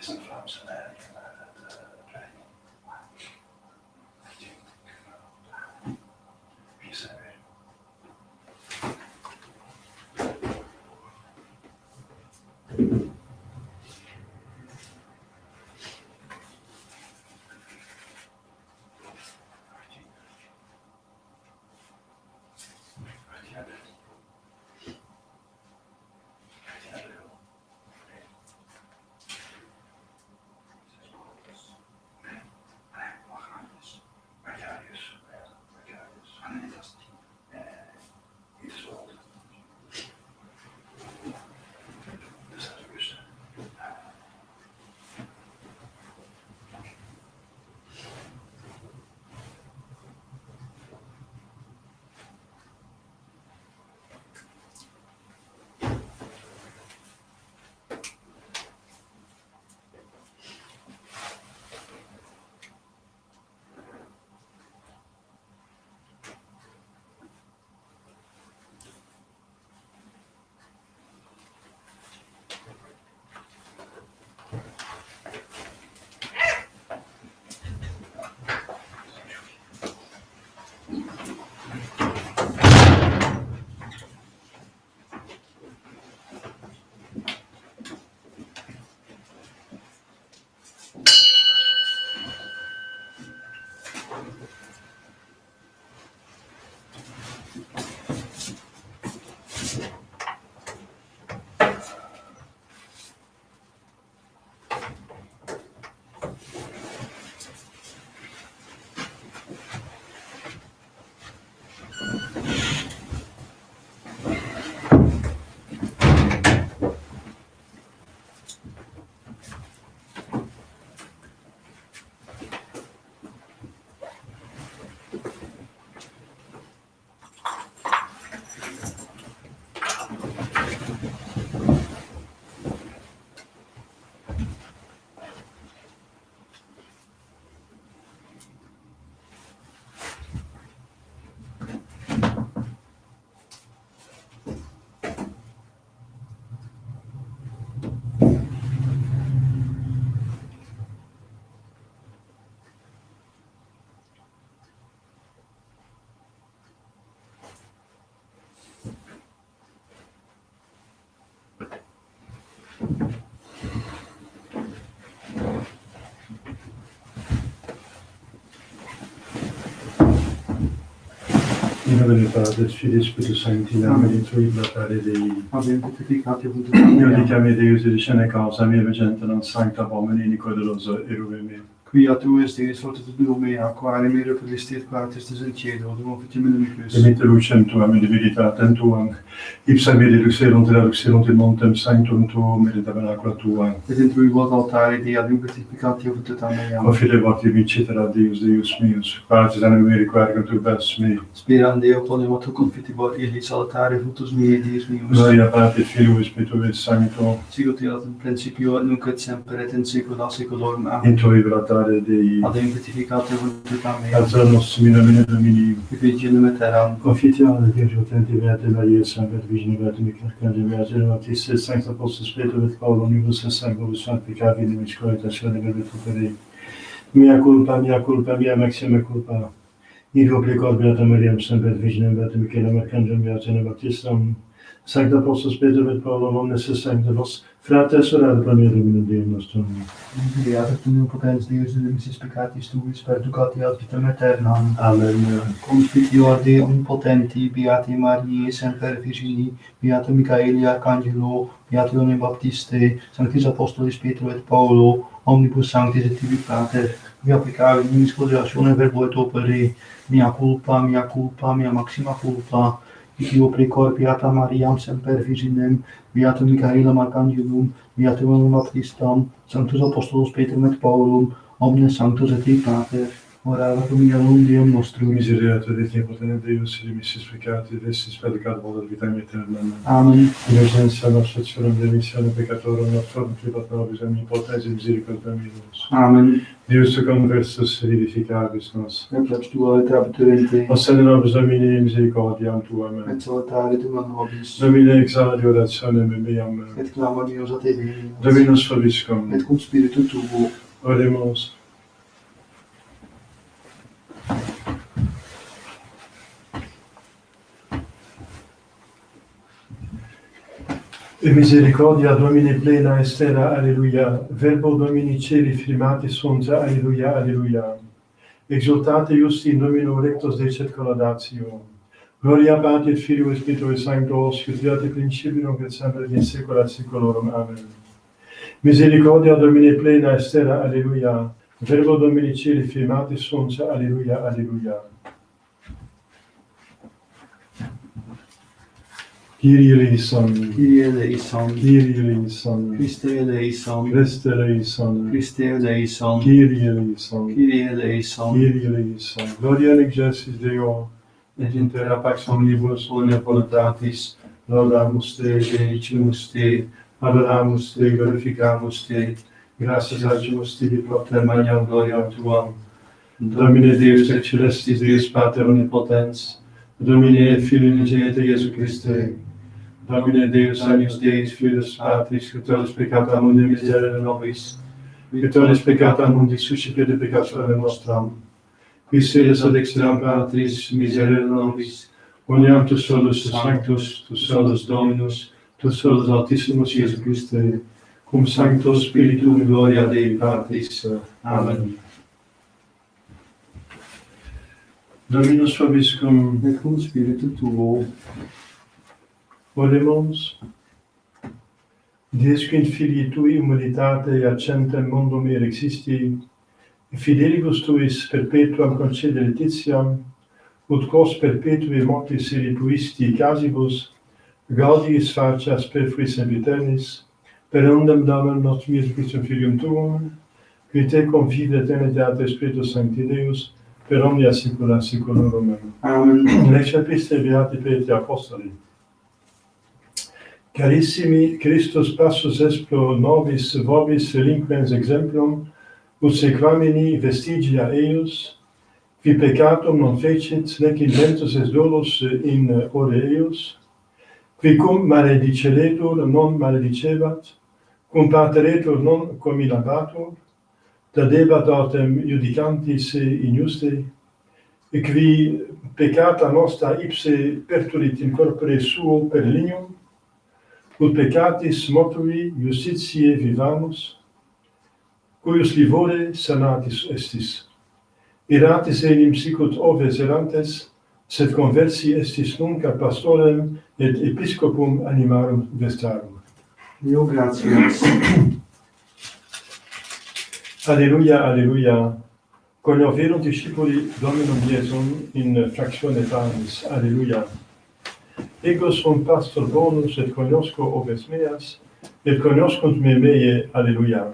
is een Vlaamse neiging naar het brengen. Wie zijn wij? In nome del Padre, del Figlio e dello Spirito Santo, in nome di Tua Padre Dei. Avem purificat eu Io ti chiami Deus, e dice causa mia vegente non sancta pomeni nicodoloso e ruvemi. Quia tu est Deus, forte tu lumea, quare mire felicitiet quatis tes in cielo, dum officium inimicus. Emite lucem tuam, et divinitate tuam, ipsa miri luxerunt in montem sanctum tuum, et in tabernacula tuam. Et in tui vot altare Dei, ad purificat eu tuta mea. O fide vorti vicitera Deus, Deus meus, quatis anima meri quergum tu bes me. Spiram Deo ponemo tu confitibor illis altare fructus miei Deus meus. Gloria Patri, Filio, Spiritus Sancto. Sicut erat in principio, et nunc et semper, et in saecula saeculorum. In Amen. Tua Patri Dei. Ad purificat eu tuta mea. Alza nostrum in nomine Domini. Qui vigilum et eram. Confitiate, Virgo, tenti beate Maria, Sancta Virgine, beate Michael, Candida, beate Baptiste, Sancta Apostol Spiritus et Paulus, omnibus et sanctus sanctificavi nimis coetatione verbitute. Mea culpa, mea maxima culpa. Ido precor beata Maria, Sancta Virgine, beate Michael, Arcangelo, beate Baptistam, Sancta Apostol Spiritus et Paulus, omnes et sanctos fratres orare pro mea Domine Deum nostrum. Beata tu potens Deus, in nemis peccatis tuis, perducati ad vitam aeternam. Amen. Confitior Dei omnipotenti, beati Mariae, semper Virgini, beatum Michaeli, Arcangelo, beatum Baptiste, sanctis Apostolis Petro et Paulo, omnibus sanctis et tibi Pater, via peccavi nimis causazione verbo et opere, mea culpa, mea maxima culpa, io precor beata Mariam, semper Virginem, beatum Michaelum Arcangelum, beatum Baptistam, sanctus Apostolos Petrum et Paulum, omnes sanctus et tibi Pater. ora pro mia Deum nostrum. Miserere de Dio potente Deus, remissis peccati, vestis peccato volere vitae aeterna. Amen. Innocenzia nostra, ciurum remissione peccatorum nostrum, privat nobis omnipotens in misericordia meus. Amen. Deus te conversus vivificabis nos. Et plebs tua et abiturente. Ostende nobis Domini misericordiam tuam. Et salutare tua nobis. Domine exaudi orationem meam. Et clamor meus a te Deus. Dominus vobiscum. Et cum spiritu tuo. Oremus. E misericordia Domini plena estera, alleluia. Verbo Domini celi firmati sunt, alleluia, alleluia. Exultate justi in Domino rectos decet collaudatio. Gloria Patri et Filio et Spiritui Sancto, sicut fiat in principio nunc et semper in saecula saeculorum. Amen. Misericordia Domini plena estera, alleluia. Verbo Domini celi firmati sunt, alleluia, alleluia. Kyrie eleison. Kyrie eleison. Kyrie eleison. Christe eleison. Christe eleison. Christe eleison. Kyrie eleison. Kyrie eleison. Kyrie eleison. Gloria in excelsis Deo, Et in terra pax omnibus bone voluntatis. laudamus Te, Benedicimus Te. adoramus Te, Glorificamus Te. gratias agimus Tibi Propter magnam gloriam Tuam. Domine Deus et celestis Deus Pater omnipotens. Domine et Filii unigenitus Iesu Christe, Domine Deus agnus Deis Filius Patris, qui tollis peccata mundi miserere nobis. qui tollis peccata mundi suscipere peccatione nostram, qui sedes ad extrem Patris miserere nobis. uniam tu solus sanctus, tu solus Dominus, tu solus Altissimus Iesu Christe, cum Sancto Spiritum gloria Dei Patris. Amen. Dominus vobiscum. Et cum spiritu tuo. Oremus. Dies quid filii tui humilitate accentem mundum erexisti, fidelibus tuis perpetuam concede letitiam, ut quos perpetui mortis eripuisti casibus, gaudiis facias perfui sempiternis, per ondem Domum nostrum Iesu Christum Filium tuum, qui te confidet et Spiritus Sancti Deus, per omnia saecula saeculorum. Amen. Lex episte beati Petri Apostoli. Carissimi, Christus passus est pro nobis vobis relinquens exemplum, ut sequamini vestigia eius, qui peccatum non fecit, nec inventus est dolus in ore eius, qui cum malediceletur non maledicebat, cum pateretur non cominabatur, dadebat autem judicantis injuste, et qui peccata nostra ipse perturit in corpore suo per lignum, ut peccatis mortui justitiae vivamus, cuius livore sanatis estis. Iratis enim sicut oves erantes, sed conversi estis nunc a pastorem et episcopum animarum vestarum. Deo gratias. Alleluia, alleluia. Conioverunt discipuli Dominum Iesum in fractione panis. Alleluia. Ego sum pastor bonus et cognosco oves meas, et cognoscunt me meie. Alleluia.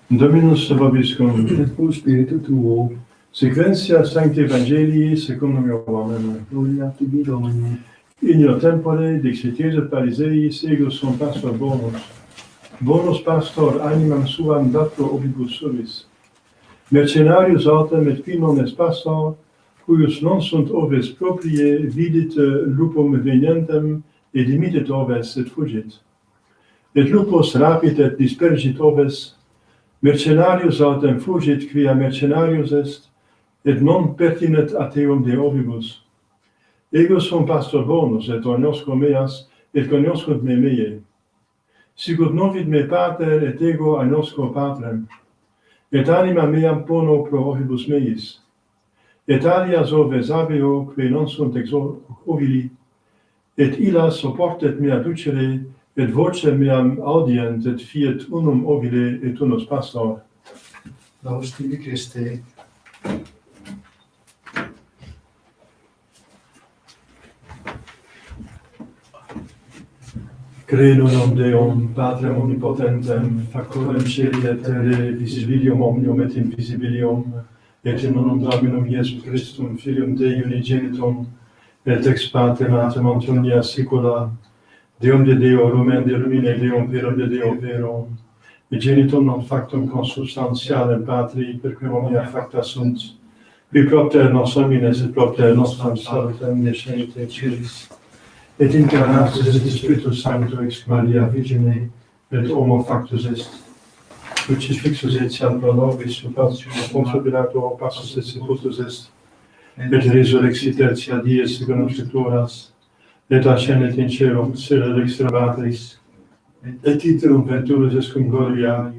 Dominus vobiscum. Et cum spiritu tuo. Sequentia Sancti Evangelii secundum Ioannem. Gloria tibi Domine. In io tempore dixit Iesus Pariseis, ego sum pastor bonus. Bonus pastor animam suam datro obibus suris. Mercenarius autem et qui non est pastor, cuius non sunt oves proprie, vidit lupum venientem, et imitet oves et fugit. Et lupus rapit et dispergit oves, mercenarius autem fugit quia mercenarius est, et non pertinet ateum de ovibus. Ego sum pastor bonus, et cognosco meas, et cognoscunt me meie. Sicut non vid me pater, et ego agnosco patrem. Et anima meam pono pro ovibus meis. Et alias oves habeo, qui non sunt ex ovili, et illas opportet mea ducere, et vocem meam audient, et fiet unum ovile et unus pastor. Laus tibi Christe. Credo non Deum, Patrem omnipotentem, factorem celi et terrae, visibilium omnium et invisibilium, et in unum Dominum Iesum Christum, Filium Dei unigenitum, et ex parte natum ant omnia saecula, Deum de Deo, lumen de lumine, Deum verum de Deo verum, et genitum non factum consubstantialem Patri, per quem omnia facta sunt, qui propter nos homines et propter nostram salutem nescenite Ciris, et incarnatus est Spiritus Sancto ex Maria Virgine, et homo factus est. Crucifixus etiam pro nobis, supratio Pontio Pilato passus et sepultus est, et resurrexit tertia die secundum Scripturas, et ascendit in caelum, sede extrabatris, et iterum venturus est cum gloria,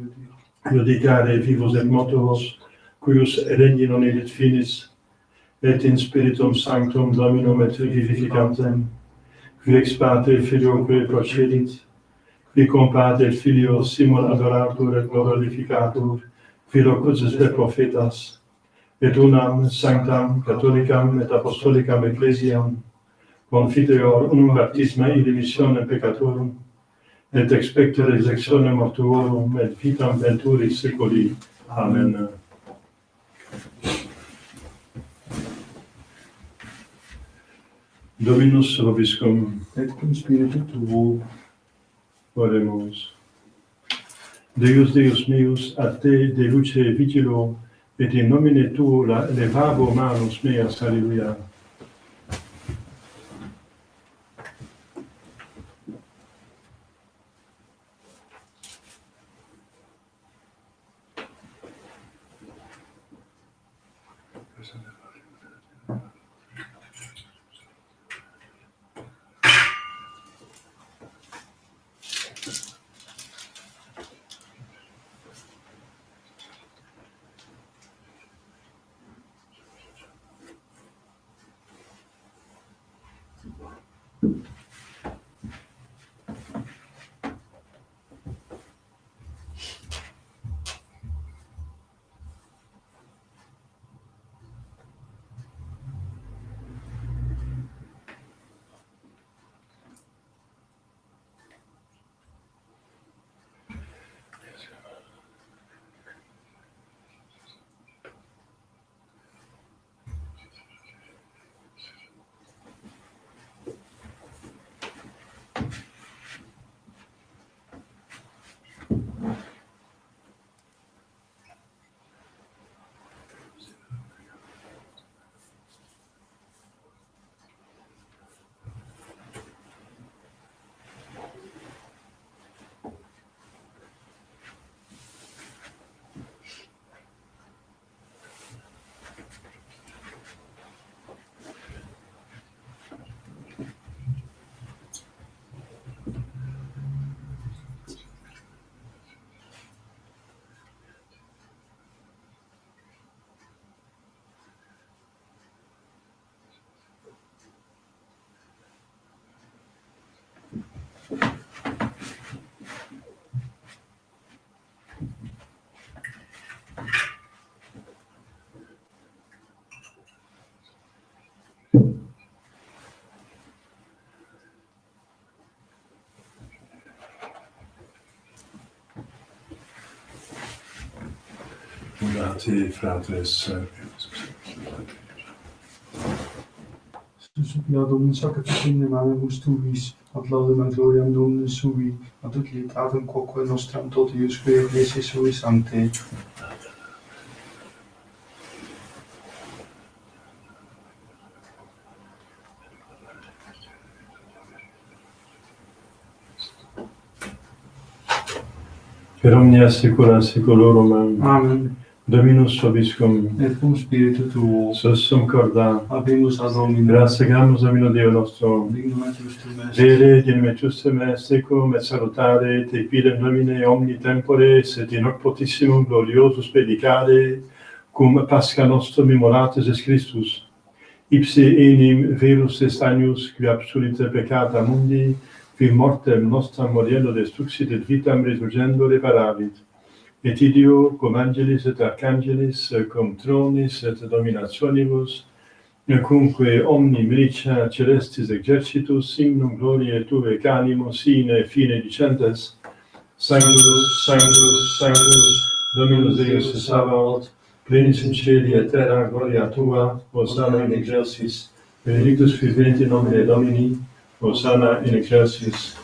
judicare vivos et mortuos, cuius regni non edit finis, et in Spiritum Sanctum Dominum et vivificantem, qui ex Patre Filioque procedit, qui cum Patre Filio simul adoratur et glorificatur, qui locutus de prophetas, et unam sanctam, catholicam et apostolicam ecclesiam, confiteor unum baptisma in remissionem peccatorum, et expectere exectione mortuorum et vitam venturis seculi. Amen. Dominus vobiscum. Et cum spiritu tuo. Oremus. Deus, Deus meus, a te de luce vigilo, et in nomine tuo la elevabo manus meas. Alleluia. Te fratres. Suplia Dominus sacrificine manibus tuis, ad laudem et gloriam Dominus sui, ad utilitatem quoque nostram totius qui ecclesiae sui sancte. Per omnia saecula saeculorum. Amen. Dominus vobiscum. Et cum spiritu tuo. Sussum corda. Habemus ad hominem. Gratiamus Domino Deo nostro. Dignum et justum est. Vere, dignum et justum est, secum et salutare, te pidem Domine omni tempore, et in hoc potissimum gloriosus predicare, cum Pascha nostrum immolatus est Christus. Ipse enim verus est agnus, qui absolite peccata mundi, qui mortem nostram moriendo destruxit et vitam resurgendo reparavit. Et idio, cum angelis et archangelis, cum tronis et dominationibus, Nunque omni milicia celestis exercitus signum gloriae tuae canimo sine fine dicentes, Sanctus, Sanctus, Sanctus, Dominus Deus et Sabaoth, plenis in caeli et terra gloria tua, Hosanna in excelsis, benedictus qui venit in nomine Domini, Hosanna in excelsis.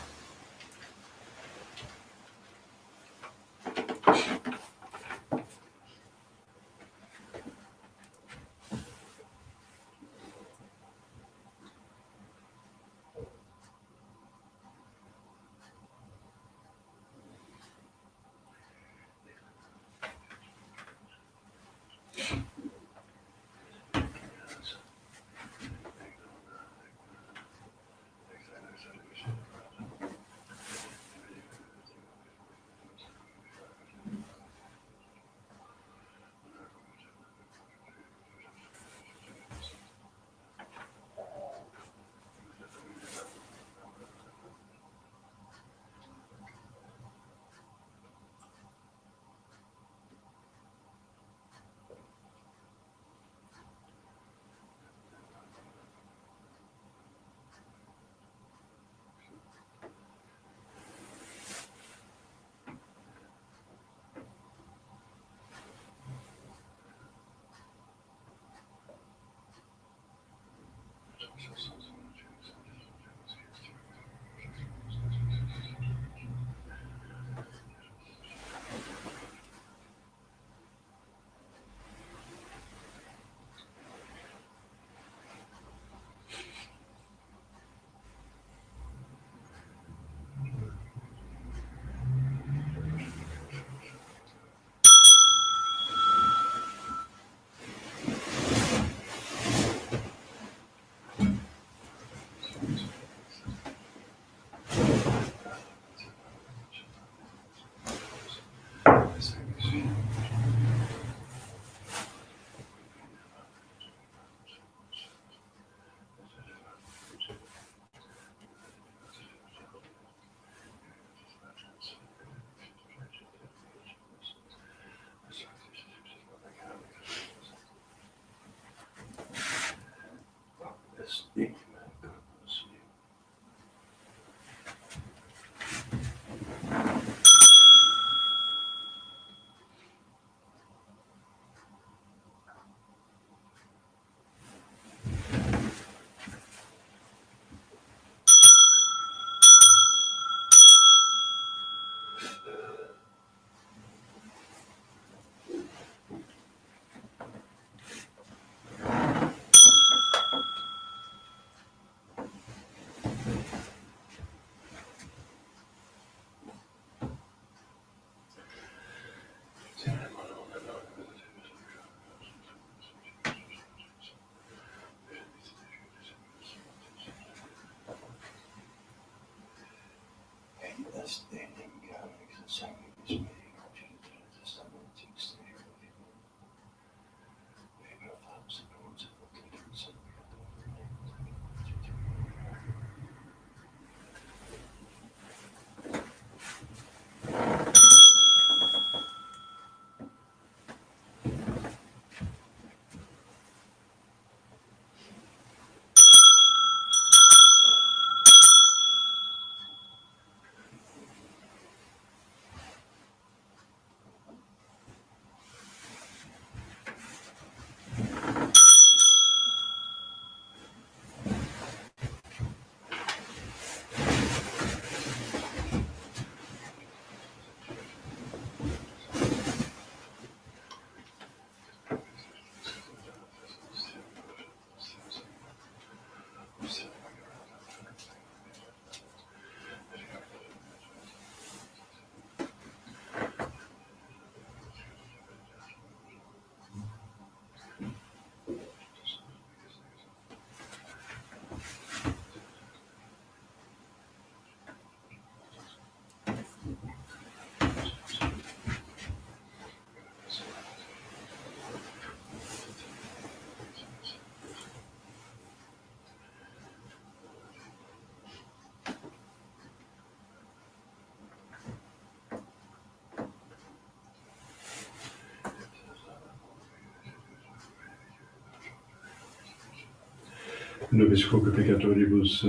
nobis quoque peccatoribus,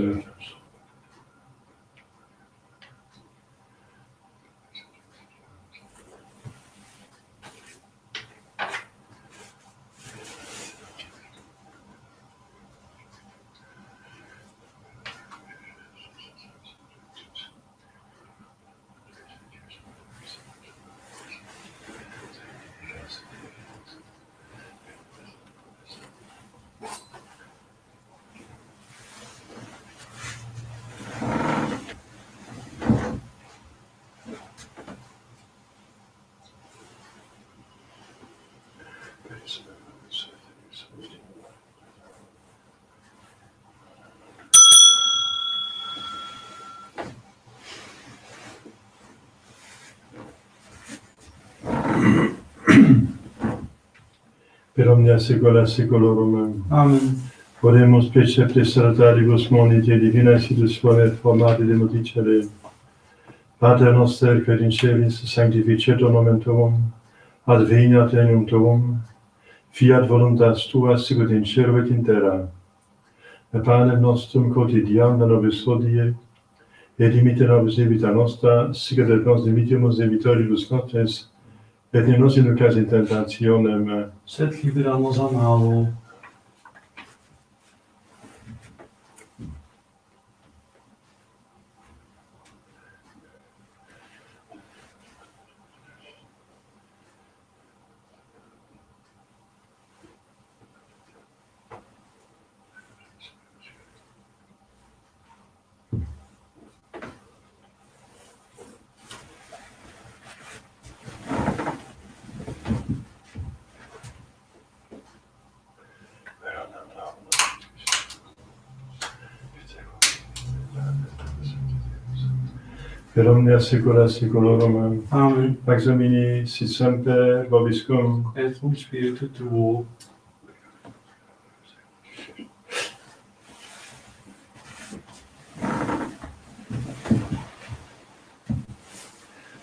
per omnia saecula saeculorum. Amen. Oremus precepte salutaris monite divina isidus et formati de modicere. Pater noster, quod in celis, sanctificetur nomen tuum, adveniat regnum tuum, fiat voluntas tua sicut in cielo et in terra. Et panem nostrum quotidianum da nobis hodie, et dimitte nobis debita nostra, sicut et nos dimittimus debitoribus nostris, et ne nos inducas in tentationem, Sed libera nos a malo. per omnia saecula saeculorum. Amen. Pax Domini sit semper vobiscum. Et cum spiritu tuo.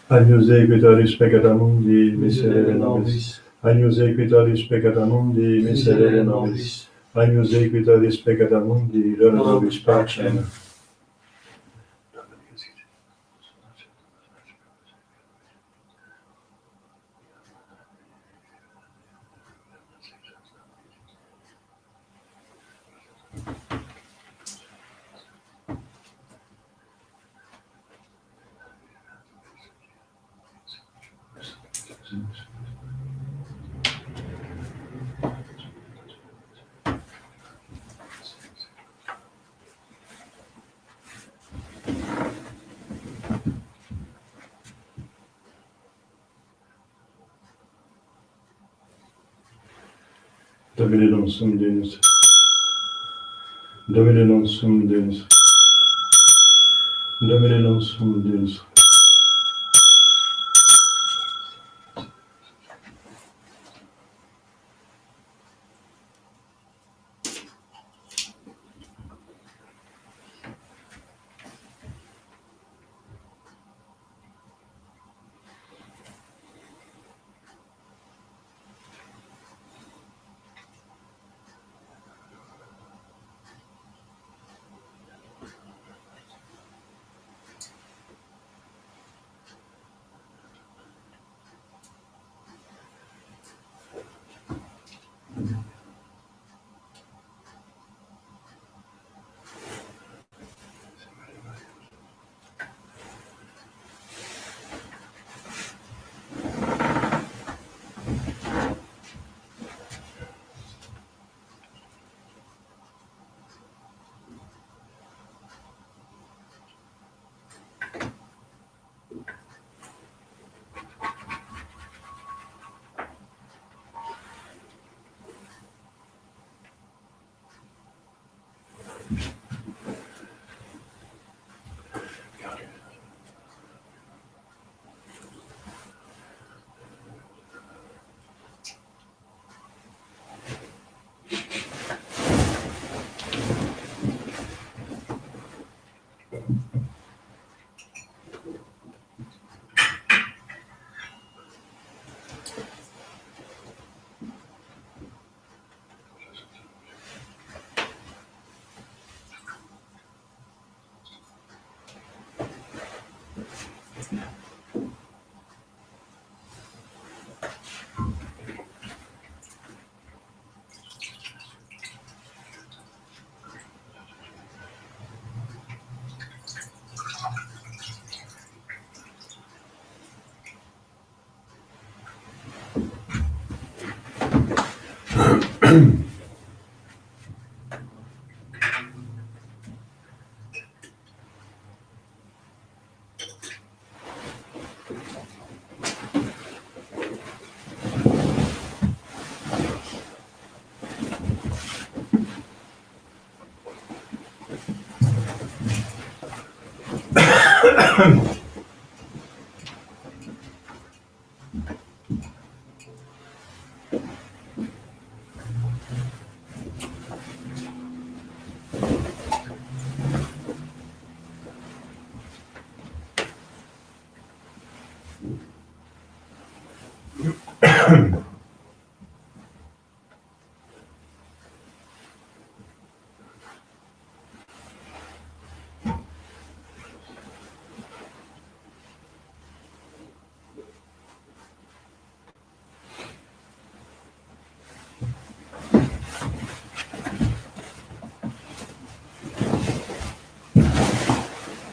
Agnus Dei qui tollis peccata mundi, miserere Miserere nobis. nobis. Agnus Dei qui tollis peccata mundi, miserere nobis. Agnus Dei qui tollis peccata mundi, dona nobis pacem. Domine non sum Deus. Domine non sum Deus. Domine non sum Deus.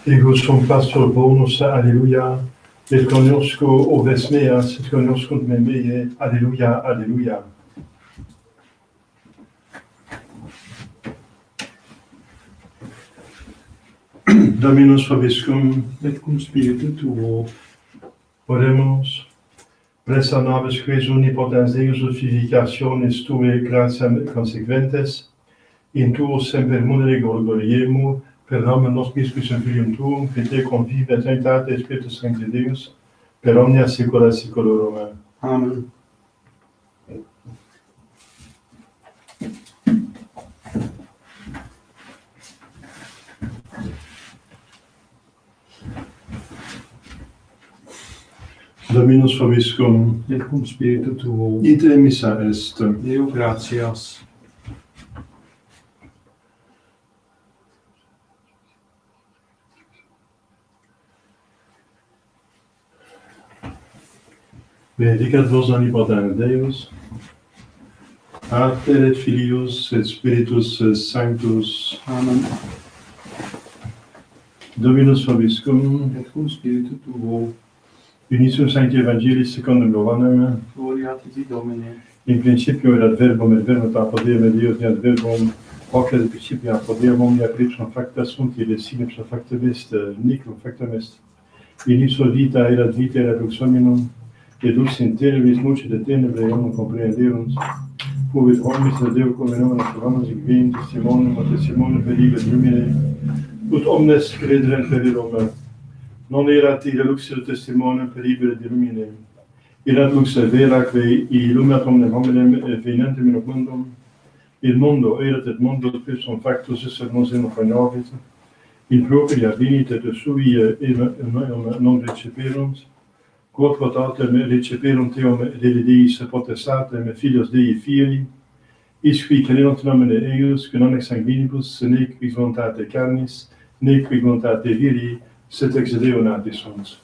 Ego sum pastor bonus, alleluia, et conosco oves meas, et conoscunt me meie, alleluia, alleluia. Dominus vobiscum, et cum spiritu tuo. Oremus, presa nobis quis omnipotens Deus vivificationis Tue gratiam consequentes, in Tuo semper munere gloriemur, per nomen nostris Christum Filium Tuum, qui Te convive et sanctate Spiritus Sancti Deus, per omnia saecula saeculorum. Amen. Dominus vobiscum, Et cum spiritu tuo. ite missa est. Deo gratias. Benedicat vos omnipotens Deus, Pater et Filius et Spiritus Sanctus. Amen. Dominus vobiscum, Et cum spiritu tuo. Unissum Sancti Evangelii secundum Johannem, Gloria tibi Domine. in principio erat verbum, et verbum apud Deum, et Deus erat verbum, hoc est principio apud Deum, omnia creatum facta sunt, et sine factum est, nicum factum est. In ipso vita erat lux hominum, et lux in tenebris nuce de tenebrae omnem comprehenderunt, fuit omnis de Deo cum in nomine Johannes igvin, testimonium et testimonium per ibe lumine, ut omnes crederent per illum. Non erat ille lux testimonium per ibe lumine, erat lux vera quae illuminat omnem hominem venentem in hoc mundum. Il mundo erat et mundo ipsum factus esse non sino connovit, in propria venit et sui non receperunt, quod potatem receperunt eum dele Deis potestatem filios Dei filii, isqui credunt nomine eius, que non ex sanguinibus, nec ex voluntate carnis, nec ex voluntate viri, sed ex Deo nati sunt.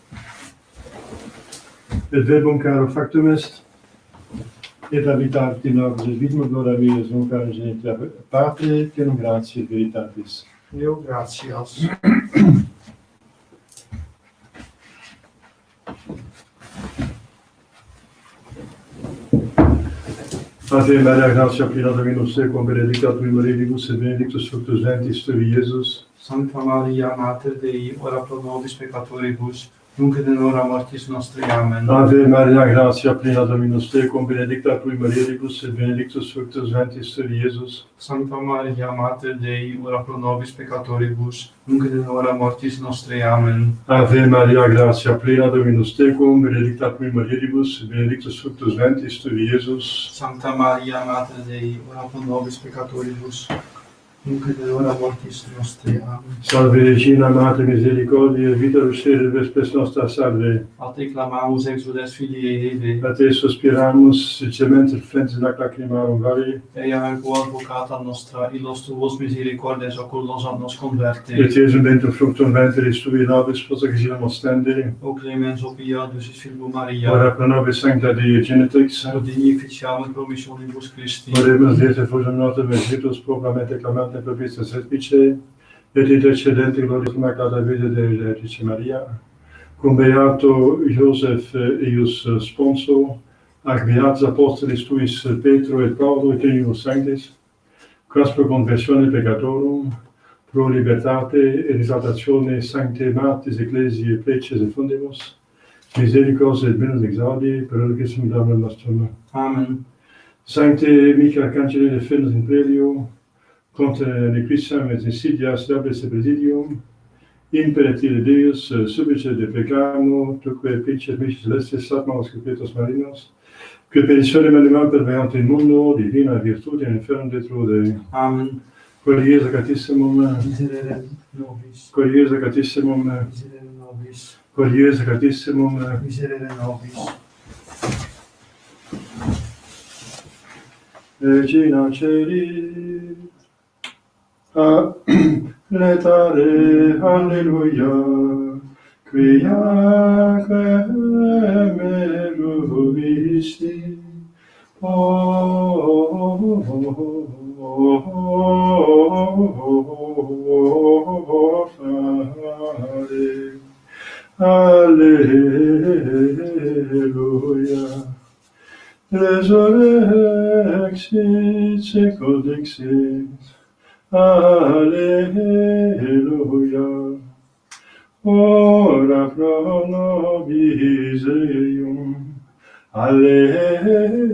Et verbum caro factum est, et habitat in nobis et vitam gloria meas nunc et in genitia Patri, et in gratia et veritatis. Deo gratias. Ave Maria, gratia plena Dominus tecum, benedicta tui mulieribus, et benedictus fructus ventris tui, Iesus. Sancta Maria, Mater Dei, ora pro nobis peccatoribus, nunc et in hora mortis nostri. Amen. Ave Maria, gratia plena Dominus tecum, benedicta tui mulieribus, et benedictus fructus ventris tui, Iesus. Sancta Maria, Mater Dei, ora pro nobis peccatoribus, nunc et in hora mortis nostri. Amen. Ave Maria, gratia plena Dominus tecum, benedicta tui mulieribus, et benedictus fructus ventris tui, Iesus. Sancta Maria, Mater Dei, ora pro nobis peccatoribus, nunc et in hora mortis nostri. Amen. Salve Regina, Mater misericordiae, vita dulceris spes nostra salve. A te clamamus exudes filii Eve, A te suspiramus, cemente flentes lac lacrimarum vale. ea ergo advocata nostra, illos tuos misericordes oculos ad nos converte. Et Iesum bentum fructum ventris tui, nobis posa Regina ostende. O clemens, o pia, ducis Filio Maria, Ora pro nobis sancta Dei Genitix. o dignificiam promissionibus Christi. Oremus Dei te fusum notum et vitus proclamante clamante propistas respice, et intercedente glorios Immaculata Virgine Dei Beatrice Maria, cum beato Iosef eius sponso, ac beatus apostolis tuis Petro et Paulo et Trinus Sanctis, quas pro conversione peccatorum, pro libertate et exaltatione sancte martis ecclesiae preces et fundimus, misericors et benus exaudi per requiem Domini nostrum. Amen. Sancte Michael Arcangeli defendus in prelio, contra nequissam et insidias diablis et presidium, imperatire Deus, subice de peccamo, tuque pinces micis celestes, satmanos perpetuos marinos, que perissore animal perveant in mundo, divina virtute in infernum detrude. Amen. Cori Jesu Catissimum, Miserere nobis. Cori Jesu Catissimum, Miserere nobis. Cori Jesu Catissimum, Miserere nobis. Regina Celi, letare, alleluia, quiaque meruisti, fare, alleluia. Resurrexit secul dixit, alleluia. Ora pro nobis eium, alleluia.